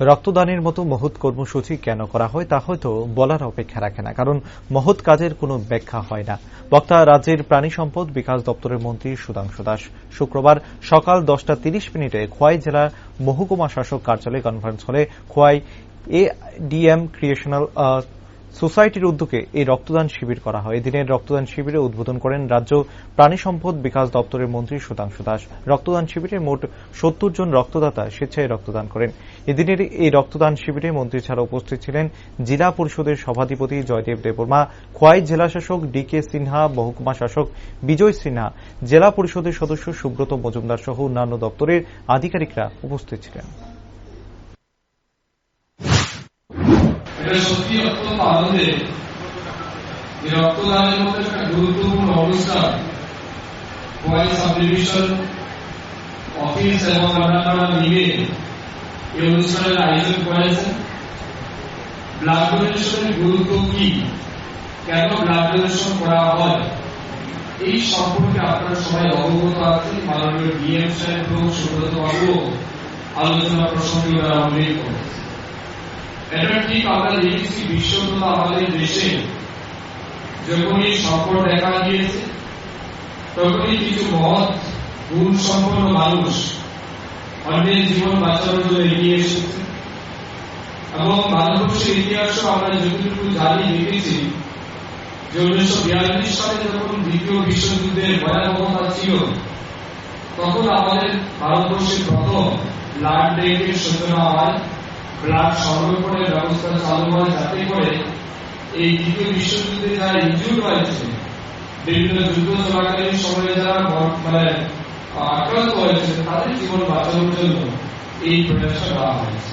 রক্তদানের মতো মহৎ কর্মসূচি কেন করা হয় তা হয়তো বলার অপেক্ষা রাখে না, কারণ মহৎ কাজের কোনো ব্যাখ্যা হয় না। বক্তা রাজ্যের প্রাণী সম্পদ বিকাশ দপ্তরের মন্ত্রী সুধাংশু দাস শুক্রবার সকাল 10:30 খোয়াই জেলা মহকুমা শাসক কার্যালয় কনফারেন্স হলে খোয়াই এডিএম ক্রিয়েশনাল সোসাইটির উদ্যোগে এই রক্তদান শিবির করা হয়। এদিনের রক্তদান শিবিরে উদ্বোধন করেন রাজ্য প্রাণী সম্পদ বিকাশ দপ্তরের মন্ত্রী সুধাংশু দাস। রক্তদান শিবিরে মোট 70 জন রক্তদাতা স্বেচ্ছায় রক্তদান করেন। এদিনের এই রক্তদান শিবিরে মন্ত্রী ছাড়া উপস্থিত ছিলেন জেলা পরিষদের সভাধিপতি জয়দেব দেববর্মা, খোয়াই জেলা শাসক ডিকে সিনহা, মহকুমা শাসক বিজয় সিনহা, জেলা পরিষদের সদস্য সুব্রত মজুমদার সহ অন্যান্য দপ্তরের আধিকারিকরা উপস্থিত ছিলেন। এটা সত্যি অত্যন্ত আনন্দের। রক্তদানের মতো একটা গুরুত্বপূর্ণ অনুষ্ঠান খোয়াই সাব ডিভিশন অফিস এবং অন্যান্যরা মিলে এই অনুষ্ঠানের আয়োজন করেছেন। ব্লাড ডোনেশনের গুরুত্ব কি, কেন ব্লাড ডোনেশন করা হয়, এই সম্পর্কে আপনারা সবাই অবগত আছেন। মাননীয় ডিএম সাহেব এবং সুব্রত বাবু আলোচনা প্রসঙ্গে তারা উল্লেখ করেছে। এটা ঠিক আমরা দেখেছি বিশ্ব তথা আমাদের দেশে যখনই সংকট দেখা দিয়েছে তখনই কিছু মহৎ গুণ সম্পন্ন মানুষ অন্যের জীবন বাঁচানোর জন্য এগিয়ে এসেছে। এবং ভারতবর্ষের ইতিহাসও আমরা যতটুকু জানি দেখেছি যে 1942 সালে যখন দ্বিতীয় বিশ্বযুদ্ধের ভয়াবহতা ছিল তখন আমাদের ভারতবর্ষের প্রথম ব্লাড ব্যাংকের সূচনা হয়, ব্লাড সংরক্ষণের ব্যবস্থা চালু হয়, যাতে করে এই দ্বিতীয় বিশ্বযুদ্ধে যারা ইনজুর হয়েছে, বিভিন্ন যুদ্ধ চলাকালীন সময়ে যারা আক্রান্ত হয়েছে তাদের জীবন বাঁচানোর জন্য এই প্রয়াসটা করা হয়েছে।